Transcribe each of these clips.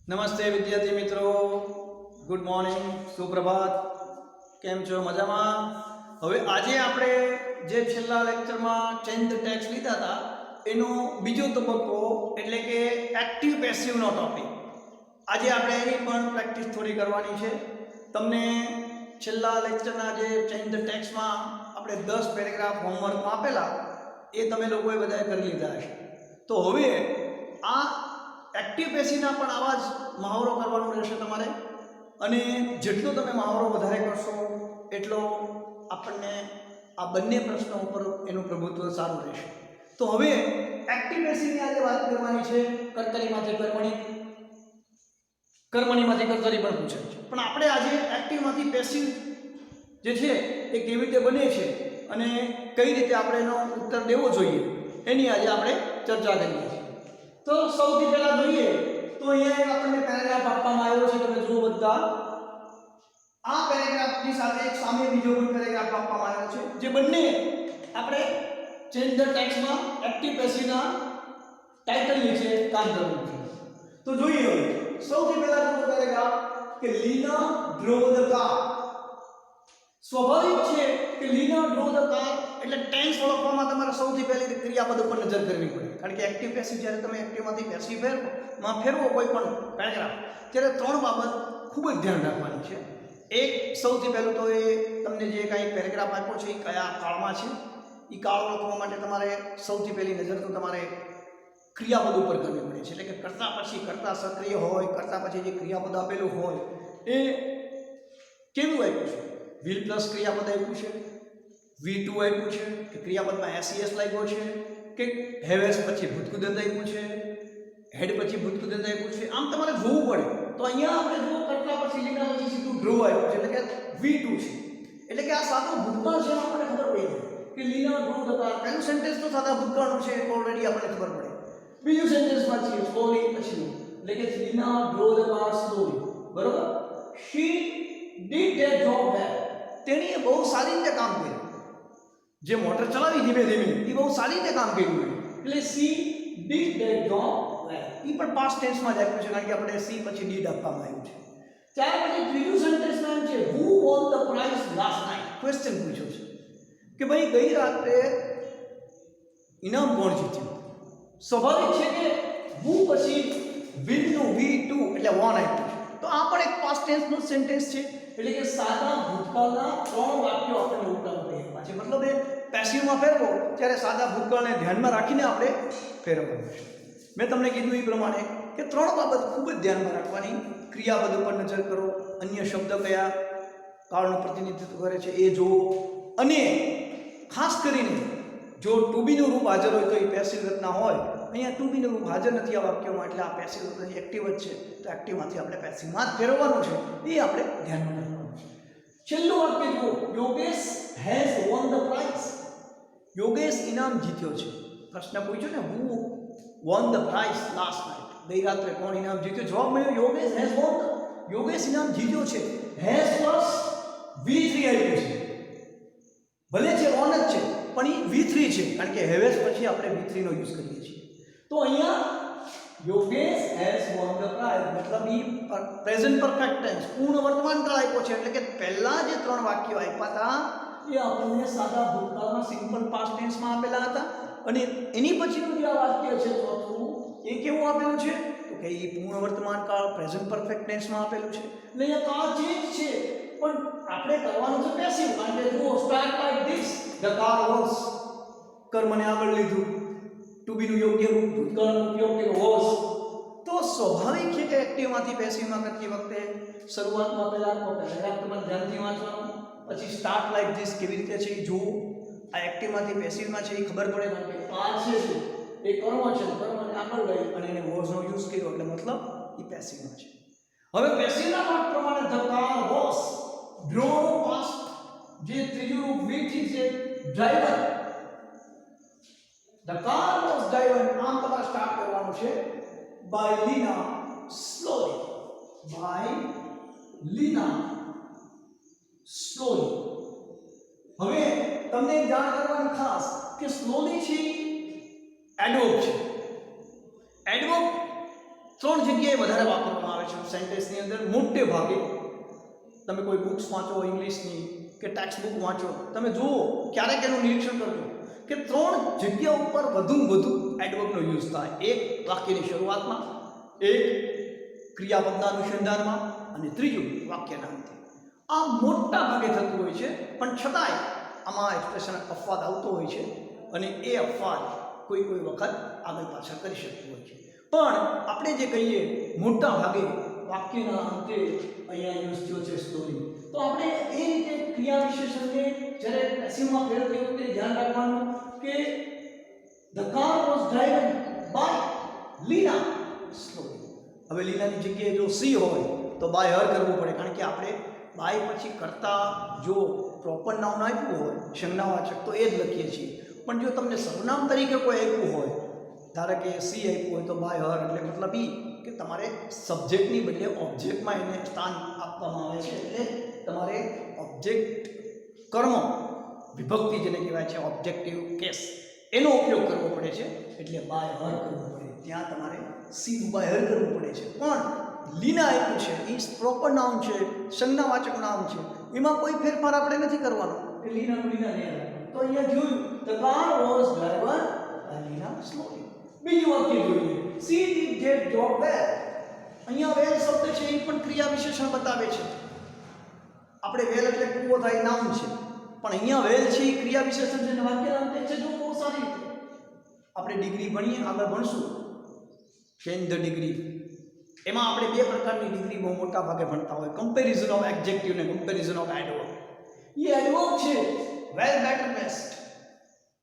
નમસ્તે વિદ્યાર્થી મિત્રો, ગુડ મોર્નિંગ, સુપ્રભાત. કેમ છો? મજામાં? હવે આજે આપણે જે છેલ્લા લેક્ચરમાં ચેન્જ ધ ટેક્સ લીધા હતા એનો બીજો તબક્કો એટલે કે એક્ટિવ પેસિવનો ટોપિક. આજે આપણે એની પણ પ્રેક્ટિસ થોડી કરવાની છે. તમને છેલ્લા લેક્ચરના જે ચેન્જ ધ ટેક્સમાં આપણે 10 પેરેગ્રાફ હોમવર્કમાં આપેલા એ તમે લોકોએ બધાએ કરી લીધા હશે. તો હવે આ એક્ટિવ પેસિવના પણ આવા જ મહાવરો કરવાનો રહેશે તમારે, અને જેટલો તમે મહાવરો વધારે કરશો એટલો આપણને આ બંને પ્રશ્નો ઉપર એનું પ્રભુત્વ સારું રહેશે. તો હવે એક્ટિવ પેસિવની આજે વાત કરવાની છે. કર્તરીમાંથી કર્મણી, કર્મણીમાંથી કર્તરી પણ પૂછાય છે, પણ આપણે આજે એક્ટિવમાંથી પેસિવ જે છે એ કેવી રીતે બને છે અને કઈ રીતે આપણે એનો ઉત્તર દેવો જોઈએ એની આજે આપણે ચર્ચા કરીએ છીએ. તો સૌથી પહેલા જોઈએ તો અહીંયા એક આપણને પેરેગ્રાફ આપવામાં આવ્યો છે. તમે જુઓ બધા, આ પેરેગ્રાફની સાથે એક સામે બીજો પણ પેરેગ્રાફ આપવામાં આવ્યો છે, જે બંને આપણે ચેન્જ ધ ટેક્સમાં એક્ટિવ પેસિવના ટાઇટલ નીચે કામ કરવું છે. તો જોઈએ હવે સૌથી પહેલા જો પેરેગ્રાફ કે લીના ડ્રોવ ધ કાર. સ્વાભાવિક છે કે લીના ડ્રો ધ કાર એટલે ટેન્સ ઓળખવામાં તમારે સૌથી પહેલી ક્રિયાપદ ઉપર નજર કરવી પડે, કારણ કે એક્ટિવ પેસિવ જ્યારે તમે એક્ટિવમાંથી પેસિવ ફેરવો કોઈ પણ પેરેગ્રાફ, ત્યારે ત્રણ બાબત ખૂબ જ ધ્યાન રાખવાની છે. એક, સૌથી પહેલું તો એ તમને જે કાંઈ પેરેગ્રાફ આપ્યો છે એ કયા કાળમાં છે, એ કાળ ઓળખવા માટે તમારે સૌથી પહેલી નજર તો તમારે ક્રિયાપદ ઉપર કરવી પડે છે. એટલે કે કરતા પછી કરતા સક્રિય હોય, કરતા પછી જે ક્રિયાપદ આપેલું હોય એ કેવું આપ્યું છે. વિલ પ્લસ ક્રિયાપદ આપ્યું છે, V2 આપ્યું છે કે ક્રિયાપદમાં SES લાગ્યો છે, કે હેવેસ પછી ભૂતકૃદંત આપ્યું છે, હેડ પછી ભૂતકૃદંત આપ્યું છે. આમ તમારે જોવું પડે. તો અહીંયા આપણે જો કરતા પછી લીધા પછી સીધું ડ્રો આપ્યું છે એટલે કે V2 છે. એટલે કે આ સાદો ભૂતકાળ છે, આપણને ખબર પડી જાય કે લીના ડ્રો થતા પહેલું સેન્ટેન્સ તો સાદા ભૂતકાળનું છે, ઓલરેડી આપણને ખબર પડે. બીજું સેન્ટેન્સમાં છે સ્લોલી પછીનું, એટલે કે લીના ડ્રો ધ કાર સ્લોલી. બરોબર? શી ડીડ ધેટ જોબ વેલ. તેણીએ બહુ સારી રીતે કામ કર્યું. જે મોટર ચલાવી ધીમે ધીમે એ બહુ સારી રીતે કામ કર્યું. એટલે સી ડીડ ધેટ જોબ વેલ, એ પણ પાસ્ટ ટેન્સમાં જ આપ્યું છે, કારણ કે આપણે સી પછી ડીડ આપવામાં આવ્યું છે. ત્યાર પછી ત્રીજું સેન્ટેન્સમાં એમ છે who won the prize last night. Question પૂછ્યો છે કે ભાઈ ગઈ રાત્રે ઇનામ કોણ જીત્યું. સ્વાભાવિક છે કે હુ પછી વિલનું V2 એટલે વોન આપ્યું છે. તો આ પણ એક પાસ્ટ ટેન્સનો સેન્ટેન્સ છે, એટલે કે સાદા ભૂતકાળના ત્રણ વાક્યો આપણને ઉકેલવા પડે છે. મતલબ એ પેસિવમાં ફેરવો ત્યારે સાદા ભૂતકાળને ધ્યાનમાં રાખીને આપણે ફેરવવાનું છે. મેં તમને કીધું એ પ્રમાણે કે ત્રણ બાબત ખૂબ જ ધ્યાનમાં રાખવાની. ક્રિયાપદ ઉપર નજર કરો, અન્ય શબ્દ કયા કાળનું પ્રતિનિધિત્વ કરે છે એ જુઓ, અને ખાસ કરીને જો ટુ બીનું રૂપ હાજર હોય તો એ પેસિવ રચના હોય. અહીંયા ટુ બીનું રૂપ હાજર નથી આ વાક્યોમાં, એટલે આ પેસિવ રચના એક્ટિવ જ છે. તો એક્ટિવમાંથી આપણે પેસિવમાં જ ફેરવવાનું છે, એ આપણે ધ્યાનમાં રાખવાનું છે. છેલ્લું વાક્ય જુઓ, Yogesh has won the prize. Yogesh ઇનામ જીત્યો છે. પ્રશ્ન પૂછ્યો ને who won the prize last night. ગઈ રાત્રે કોણ ઇનામ જીત્યો? જવાબ મળ્યો યોગેશ હેઝ વોન. યોગેશ ઇનામ જીત્યો છે. હેઝ પ્લસ V3 આવ્યું છે. ભલે છે વોન જ છે પણ એ V3 છે, કારણ કે હેવેસ પછી આપણે V3 નો યુઝ કરીએ છીએ. તો અહીંયા Yogesh has won the prize મતલબ ઈ પ્રેઝન્ટ પરફેક્ટ ટેન્સ પૂર્ણ વર્તમાન કાળ આપ્યો છે, એટલે કે પહેલા જે ત્રણ વાક્યો આપ્યા હતા એ આપણને સાદા ભૂતકાળમાં સિમ્પલ પાસ્ટ ટેન્સમાં આપેલા હતા, અને એની પછીનું જે આ વાક્ય છે ચોથું એ કેવું આપેલું છે તો કે એ પૂર્ણ વર્તમાન કાળ પ્રેઝન્ટ પરફેક્ટ ટેન્સમાં આપેલું છે. એટલે અહીંયા કાળ ચેન્જ છે પણ આપણે કરવાનું છે પેસિવ, કારણ કે જુઓ start like this the car was. કર્મને આગળ લીધું, ટુ બી નું યોગ્ય રૂપ ભૂતકાળનો ઉપયોગ કર્યો વોઝ. તો સ્વાભાવિક છે કે એક્ટિવમાંથી પેસિવમાં કરતી વખતે શરૂઆતમાં પહેલા પેરેગ્રાફ તમારે ધ્યાનથી વાંચવાનું, પછી સ્ટાર્ટ લાઈક ધીસ કેવી રીતે છે એ જુઓ. આ એક્ટિવમાંથી પેસિવમાં છે એ ખબર પડે, કારણ કે કાર છે એ કર્મ છે, કર્મને આગળ લઈ અને એને વોઝનો યુઝ કર્યો એટલે મતલબ એ પેસિવમાં છે. હવે પેસિવના પાઠ પ્રમાણે the car was drawn past, જે ત્રીજું રૂપ V3 છે driver. The car was driver. આમ તમારે સ્ટાર્ટ કરવાનું છે by Leena slowly. By Leena slowly. હવે તમને એક જાણ કરવાની ખાસ કે સ્લોલી છે એડવર્બ છે. એડવર્બ ત્રણ જગ્યાએ વધારે વાપરવામાં આવે છે સેન્ટેન્સની અંદર. મોટે ભાગે તમે કોઈ બુક્સ વાંચો ઇંગ્લિશની કે ટેક્સ્ટ બુક વાંચો, તમે જુઓ ક્યારેક એનું નિરીક્ષણ કરજો કે ત્રણ જગ્યા ઉપર વધુ એડવર્બનો યુઝ થાય. એક વાક્યની શરૂઆતમાં, એક ક્રિયાપદના અનુસંધાનમાં અને ત્રીજું વાક્યના અંતે. આ મોટા ભાગે થતું હોય છે, પણ છતાંય આમાં એક્સપ્રેશન અપવાદ આવતો હોય છે અને એ અપવાદ કોઈ વખત આગળ પાછળ કરી શકતું હોય છે. પણ આપણે જે કહીએ મોટા ભાગે વાક્યના અંતે અહીંયા યુઝ થયો છે સ્ટોરી, તો આપણે એ રીતે ક્રિયા વિશેષણને જ્યારે પેસિવમાં ફેરવતી વખતે ધ્યાન રાખવાનું કે the car was driven by Leena slowly. હવે લીનાની જગ્યાએ જો સી હોય તો બાય હર કરવું પડે, કારણ કે આપણે બાય પછી કરતા જો પ્રોપર નાઉન આપ્યું હોય સંજ્ઞાવાચક તો એ જ લખીએ છીએ. પણ જો તમને સર્વનામ તરીકે કોઈ આપ્યું હોય, ધારો કે સી આપ્યું હોય તો બાય હર, એટલે મતલબ એ કે તમારે સબ્જેક્ટની બદલે ઓબ્જેક્ટમાં એને સ્થાન આપવામાં આવે છે. એટલે તમારે ઓબ્જેક્ટ કર્મ વિભક્તિ જેને કહેવાય છે ઓબ્જેક્ટિવ કેસ, એનો ઉપયોગ કરવો પડે છે. એટલે બાય હર કરવું પડે, ત્યાં તમારે સી બાય હર કરવું પડે છે. પણ લીના આપ્યું છે, એ પ્રોપર નાઉન છે, સંજ્ઞાવાચક નાઉન છે, એમાં કોઈ ફેરફાર આપણે નથી કરવાનો કે લીનાનું લીના નહીં. તો અહીંયા જોયું the car was driven by Leena slowly. બીજું વાક્ય જોઈએ, she did that job well. અહીંયા વેલ શબ્દ છે એ પણ ક્રિયા વિશેષણ બતાવે છે. આપણે વેલ એટલે કૂવો થાય નામ છે, પણ અહીંયા વેલ છે એ ક્રિયા વિશેષણ છે, વાક્યના અંતે છે. જો બહુ સારી રીતે આપણે ડિગ્રી ભણીએ, આગળ ભણશું ચેન્જ ધ ડિગ્રી, એમાં આપણે બે પ્રકારની ડિગ્રી બહુ મોટા ભાગે ભણતા હોય, કમ્પેરિઝન ઓફ એડજેક્ટિવ ને કમ્પેરિઝન ઓફ એડવર્બ. એ એડવર્બ છે well, better, best,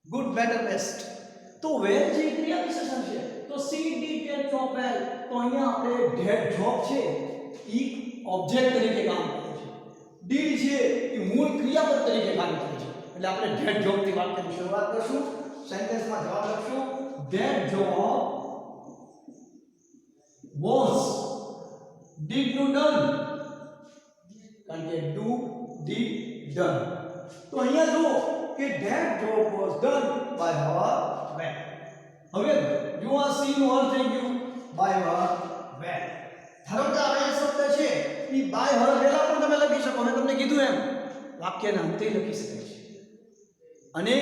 good, better, best. તો વેલ જે ક્રિયા વિશેષણ છે, તો she did that job well, તો અહીંયા આપણે ધેટ જોબ છે એ ઓબ્જેક્ટ તરીકે કામ કરે છે, ડીડ છે એ મૂળ ક્રિયાપદ તરીકે કામ કરે છે. એટલે આપણે ધેટ જોબ થી વાક્યની શરૂઆત કરશું, સેન્ટેન્સમાં જવાબ લખશું ધેટ જોબ was did નું done, કારણ કે do did done. તો અહીંયા જુઓ કે that job was done by her well. હવે જો આ સી નું અર્થ થઈ ગયું by her well. ધારો કે આ શબ્દ છે એ by her પહેલા પણ તમે લખી શકો, મેં તમને કીધું એમ વાક્યના અંતે લખી શકાય છે. અને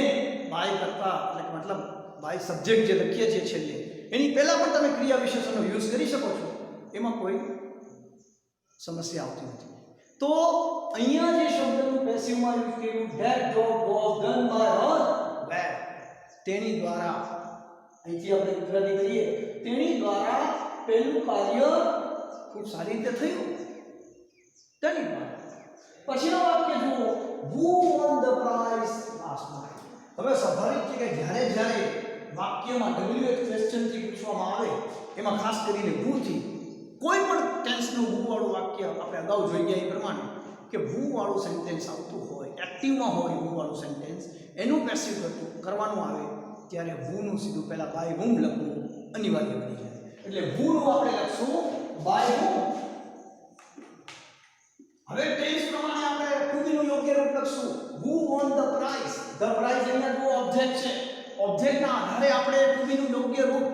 by કરતા એટલે મતલબ by સબ્જેક્ટ જે લખીએ છીએ છેલ્લે એની પહેલા પણ તમે ક્રિયા વિશેષણનો યુઝ કરી શકો છો, એમાં કોઈ સમસ્યા આવતી નથી. તો અહીંયા જે શબ્દનું પેસિવમાં યુઝ કર્યું that job was done by her well, તેની દ્વારા, અહીંથી આપણે ગુજરાતી કરીએ તેની દ્વારા પહેલું કાર્ય ખૂબ સારી રીતે થયું, તેની દ્વારા. પછીનો વાક્ય જુઓ who won the prize last night. હવે સ્વાભાવિક છે કે જ્યારે વાક્યમાં WH ક્વેશ્ચનથી પૂછવામાં આવે, એમાં ખાસ કરીને who થી કોઈ પણ ટેન્સનું who વાળું વાક્ય આપણે અગાઉ જોઈ ગયા એ પ્રમાણે કે who વાળું સેન્ટેન્સ આવતું હોય, એક્ટિવમાં હોય who વાળું સેન્ટેન્સ, એનું પેસિવ કરવાનું આવે ત્યારે who નું સીધું પહેલા by whom લખવું અનિવાર્ય બની જાય. એટલે who નું આપણે લખશું by whom. હવે ટેન્સ પ્રમાણે આપણે to be નું યોગ્ય રૂપ લખશું who won the prize. the prize અહીંયા જો ઓબ્જેક્ટ છે, ઓબ્જેક્ટના આધારે આપણે to be નું યોગ્ય રૂપ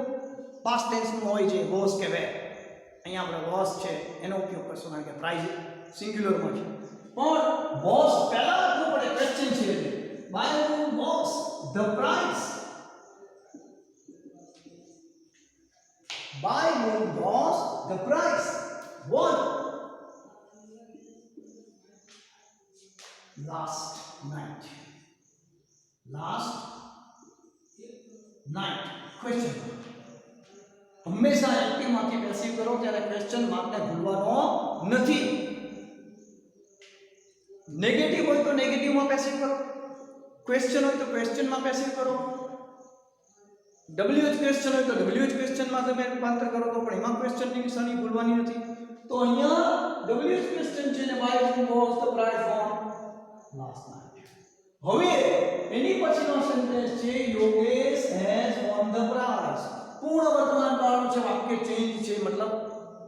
પાસ્ટ ટેન્સનું હોય છે was કે were. અહીંયા આપણે was છે એનો ઉપયોગ કરશું, કારણ કે પ્રાઇઝ સિંગ્યુલરમાં છે. પણ was પહેલા લખવું પડે, ક્વેશ્ચન છે એટલે by whom was the prize. by whom was the prize won last night. Question હંમેશા એક્ટિવમાંથી પેસિવ કરો ત્યારે ક્વેશ્ચન માર્કને ભૂલવાનો નથી. નેગેટિવ હોય તો નેગેટિવમાં પેસિવ કરો, ક્વેશ્ચન હોય તો ક્વેશ્ચનમાં પેસિવ કરો, WH ક્વેશ્ચન હોય તો WH ક્વેશ્ચનમાં તમે રૂપાંતર કરો તો પણ એમાં ક્વેશ્ચનની નિશાની ભૂલવાની નથી. તો અહીંયા WH ક્વેશ્ચન છે ને by whom was the prize won last night. હવે એની પછીનો સેન્ટેન્સ છે Yogesh has won the prize. પૂર્ણ વર્તમાન કાળનું છે, વાક્ય ચેન્જ છે, મતલબ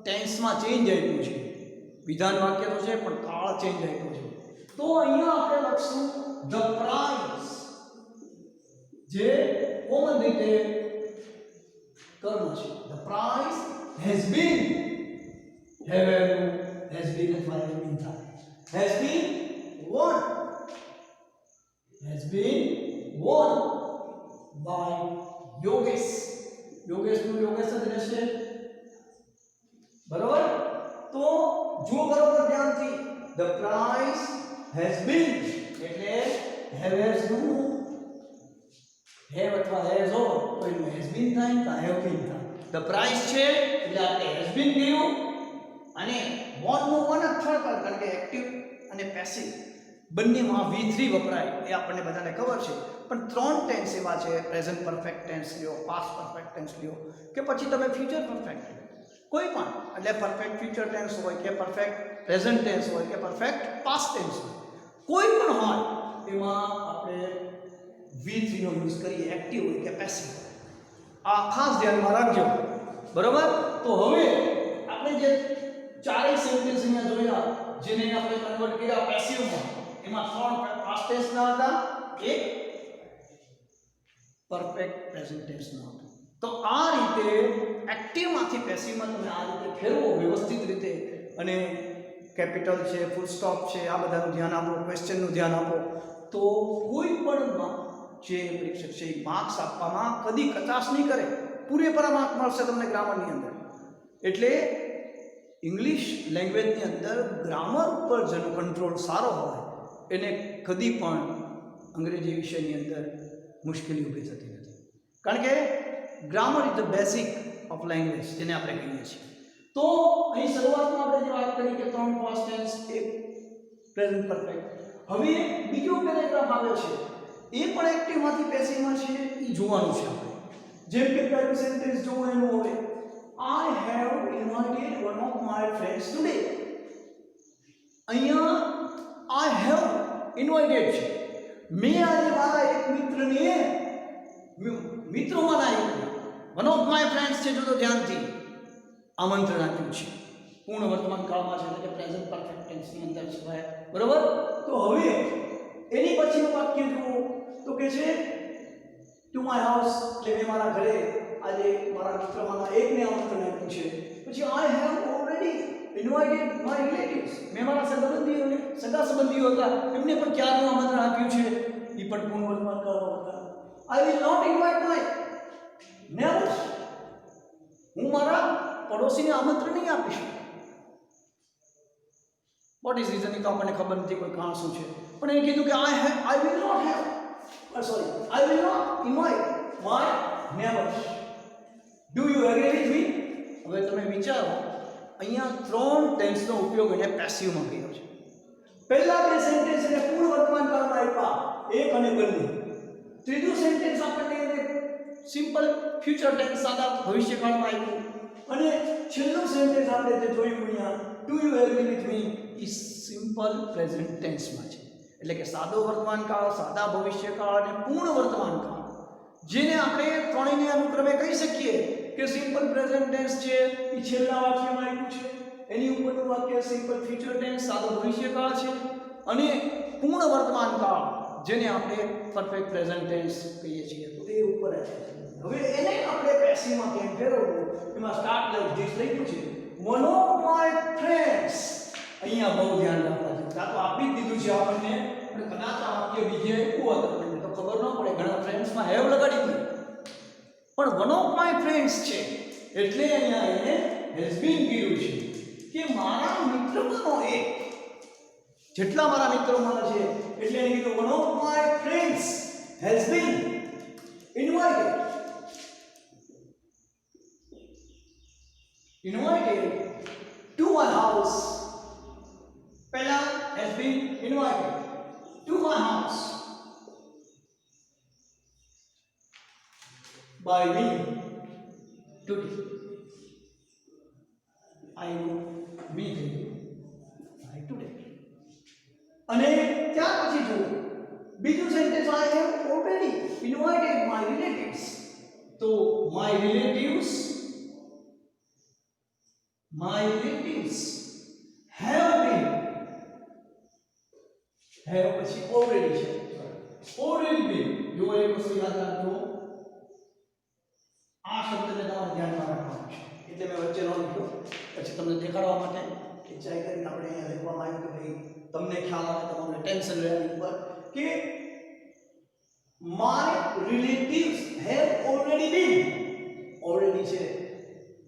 ટેન્સમાં ચેન્જ આવ્યું છે, વિધાન વાક્ય તો છે પણ કાળ ચેન્જ આવ્યો છે. તો અહીંયા આપણે લખશું ધ પ્રાઇઝ, જે કોમન રીતે કર્મ છે. The prize has been have has been અથવા have been થાય has been won by Yogesh યોગેશનું Yogesh જ રહેશે બરોબર તો જો બરોબર ધ્યાનથી the prize has been એટલે has નું have અથવા has હોય તો એનું has been થાય કે have been થાય the prize છે એટલે આપણે has been કહ્યું અને won નું વન જ થર્ડ પર કારણ કે એક્ટિવ અને પેસિવ બંનેમાં V3 વપરાય એ આપણને બધાને ખબર છે પણ ત્રણ ટેન્સ એવા છે પ્રેઝન્ટ પરફેક્ટ ટેન્સ લ્યો પાસ્ટ પરફેક્ટ ટેન્સ લ્યો કે પછી તમે ફ્યુચર પરફેક્ટ કોઈ પણ એટલે પરફેક્ટ ફ્યુચર ટેન્સ હોય કે પરફેક્ટ પ્રેઝન્ટ ટેન્સ હોય કે પરફેક્ટ પાસ્ટ ટેન્સ હોય કોઈ પણ હોય એમાં આપણે V3 નો યુઝ કરીએ એક્ટિવ હોય કે પેસિવ આ ખાસ ધ્યાનમાં રાખજો બરોબર તો હવે આપણે જે ચારેય સેન્ટેન્સ અહીંયા જોયા જેને આપણે કન્વર્ટ કર્યા પેસિવમાં એમાં ત્રણ પાસ્ટ ટેન્સના હતા એક પરફેક્ટ પ્રેઝન્ટ ટેન્સના હતા તો આ રીતે એક્ટિવમાંથી પેસિવમાં તમે આ રીતે ફેરવો વ્યવસ્થિત રીતે અને કેપિટલ છે ફૂલ સ્ટોપ છે આ બધાનું ધ્યાન આપો ક્વેશ્ચનનું ધ્યાન આપો તો કોઈ પણ જે પરીક્ષક છે એ માર્ક્સ આપવામાં કદી કચાશ નહીં કરે પૂરેપૂરા માર્ક મળશે તમને ગ્રામરની અંદર એટલે ઇંગ્લિશ લેંગ્વેજની અંદર ગ્રામર ઉપર જેનો કંટ્રોલ સારો હોય એને કદી પણ અંગ્રેજી વિષયની અંદર મુશ્કેલી ઊભી થતી નથી કારણ કે grammar is the basic of language જેને આપણે કહીએ છીએ તો અહીં શરૂઆતમાં આપણે જે વાત કરી કે ત્રણ પાસ્ટ ટેન્સ એક પ્રેઝન્ટ પરફેક્ટ હવે બીજો પેરેગ્રાફ આવે છે એ પણ એક્ટિવમાંથી પેસિવમાં છે એ જોવાનું છે આપણે જેમ કે પહેલું સેન્ટેન્સ જોવું એનું હવે I have invited one of my friends today. અહીંયા I have invited છે મેં આજે મારા એક મિત્રને મિત્રોમાંના એક one of my friends છે જો તો ધ્યાનથી આમંત્રણ આપ્યું છે પૂર્ણ વર્તમાન કાળમાં છે એટલે કે પ્રેઝન્ટ પરફેક્ટ ટેન્સની અંદર છે બરોબર તો હવે એની પછીનું વાક્ય જુઓ તો કે છે ટુ માય હાઉસ એટલે મેં મારા ઘરે આજે મારા મિત્રમાંના એકને આમંત્રણ આપ્યું છે પછી I have already invited my relatives મેં મારા સંબંધીઓને સગા સંબંધીઓ હતા એમને પણ ક્યારનું આમંત્રણ આપ્યું છે એ પણ પૂર્ણ વર્તમાન કાળમાં હતા I will not invite my neighbours હું મારા પડોશીને આમંત્રણ નહીં આપીશ વોટ ઇઝ રીઝન એ તો આપણને ખબર નથી કોઈ કારણ શું છે પણ એ કીધું કે I will not have I will not invite my neighbours do you agree with me હવે તમે વિચારો અહીંયા ત્રણ ટેન્સનો ઉપયોગ એને પેસિવમાં કર્યો છે પહેલા બે સેન્ટેન્સ એને પૂર્ણ વર્તમાન કાળમાં આપ્યા એક અને બંને ત્રીજું સેન્ટેન્સ આપણને એને સિમ્પલ ફ્યુચર ટેન્સ સાદા ભવિષ્યકાળમાં આપ્યું અને છેલ્લું સેન્ટેન્સ આપણે જે જોયું અહીંયા do you agree with me એ સિમ્પલ પ્રેઝન્ટ ટેન્સમાં છે એટલે કે સાદો વર્તમાન કાળ સાદા ભવિષ્યકાળ અને પૂર્ણ વર્તમાન કાળ જેને આપણે ત્રણેયને અનુક્રમે કહી શકીએ કે સિમ્પલ પ્રેઝન્ટ ટેન્સ છે એ છેલ્લા વાક્યમાં આવ્યું છે એની ઉપરનું વાક્ય સિમ્પલ ફ્યુચર ટેન્સ સાદો ભવિષ્યકાળ છે અને પૂર્ણ વર્તમાન કાળ જેને આપણે પરફેક્ટ પ્રેઝન્ટ ટેન્સ કહીએ છીએ તો એ ઉપર હવે એને આપણે પેસિવમાં કેમ ફેરવવું એમાં સ્ટાર્ટ લાઈક ધીસ લખ્યું છે વન ઓફ માય ફ્રેન્ડ્સ અહીંયા બહુ ધ્યાન રાખવા છે કાં તો આપી જ દીધું છે આપણને અને કદાચ આ વાક્ય બીજે આવ્યું હતું આપણને તો ખબર ન પડે ઘણા ફ્રેન્ડ્સમાં હેવ લગાડી દીધું પણ વન ઓફ માય ફ્રેન્ડ્સ છે એટલે અહીંયા એને હેઝ બીન કીધું છે કે મારા મિત્રોમાંનો એક જેટલા મારા મિત્રોમાંના છે એટલે એને કીધું one of my friends has been invited to my house પહેલા has been invited to my house by me today I know me by today અને ત્યાર પછી જો બીજું sentence I have already invited my relatives તો my relatives have been have પછી already છે already been જો એક વસ્તુ યાદ રાખજો આ શબ્દને તમારે ધ્યાનમાં રાખવાનું છે એટલે મેં વચ્ચે દેખાડવા માટે ખેંચાઈ કરીને આપણે અહીંયા લખવામાં આવ્યું કે ભાઈ તમને ખ્યાલ આવે તમને ટેન્શન લેવાની ઉપર કે my relatives have already been છે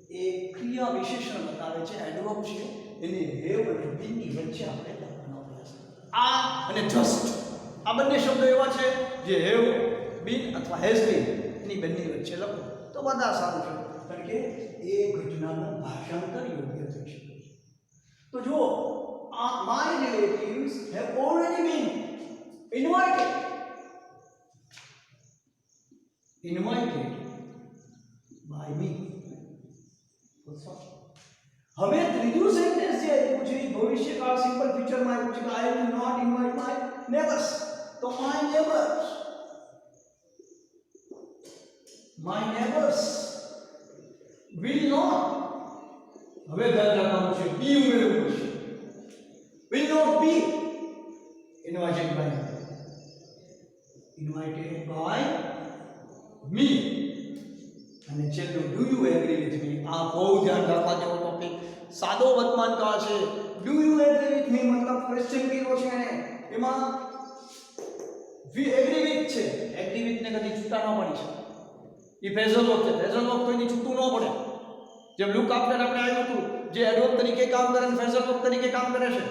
એ ક્રિયા વિશેષણ બતાવે છે એડવર્બ છે એને have અને been ની વચ્ચે આપણે લખવાનો પ્રયાસ આ અને just આ બંને શબ્દો એવા છે જે have been અથવા has been એની બંને વચ્ચે લખો તો બધા સારું છે કારણ કે એ ઘટનાનું ભાષાંતર યોગ્ય થઈ શકે તો જુઓ my relatives have already been invited by me. હવે ત્રીજું સેન્ટેન્સ છે એ છે ભવિષ્યકાળ સિમ્પલ ફ્યુચર માં આવ્યું છે કે I will not invite my neighbors. તો my neighbors will not હવે ધ્યાન રાખવાનું છે be ઉમેરવું છે will not be invited by me. અને છેલ્લું ડુ યુ એગ્રી વિથ મી આ બહુ ધ્યાન રાખવા જેવો ટોપિક સાદો વર્તમાન કાળ છે do you agree with me મતલબ ક્વેશ્ચન કર્યો છે એને એમાં વી એગ્રી વિથ છે એગ્રી વિથ ને કદી છૂટા ન પડી છે એ ફ્રેઝલ વર્બ છે ફ્રેઝલ વર્બ કોઈની છૂટું ન પડે જેમ લુક આફ્ટર આપણે આવ્યું હતું જે એડવર્બ તરીકે કામ કરે અને ફ્રેઝલ વર્બ તરીકે કામ કરે છે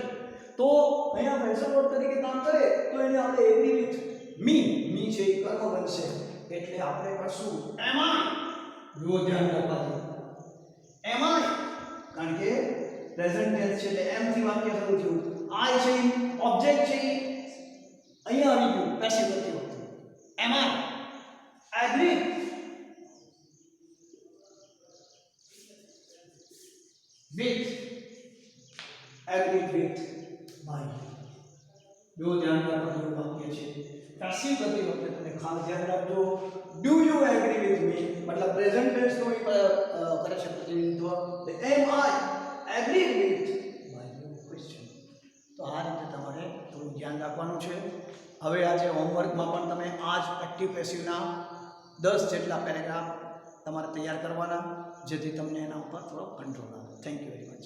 તો અહીંયા ફ્રેઝલ વર્બ તરીકે કામ કરે તો એને આપણે એગ્રી વિથ મી છે એ કર્મ બનશે એટલે આપણે કરશું am I જો ધ્યાન રાખવાનું am I કારણ કે પ્રેઝન્ટ ટેન્સ છે એટલે am થી વાક્ય શરૂ થયું I છે ઓબ્જેક્ટ છે અહીંયા આવી ગયું પેસિવ નથી હોતું am I agree with by જો ધ્યાન રાખવાનું વાક્ય છે પેસિવ કરતી વખતે તમે ખાસ ધ્યાન રાખજો do you agree with me મતલબ પ્રેઝન્ટ ટેન્સ નો કરે છે પ્રતિનિધિત્વ am I agree with my question તો આ રીતે તમારે થોડું ધ્યાન રાખવાનું છે હવે આજે હોમવર્કમાં પણ તમે આ જ એક્ટિવ પેસિવના 10 જેટલા પેરેગ્રાફ તમારે તૈયાર કરવાના જેથી તમને એના ઉપર થોડો કંટ્રોલ આવે થેન્ક યુ વેરી મચ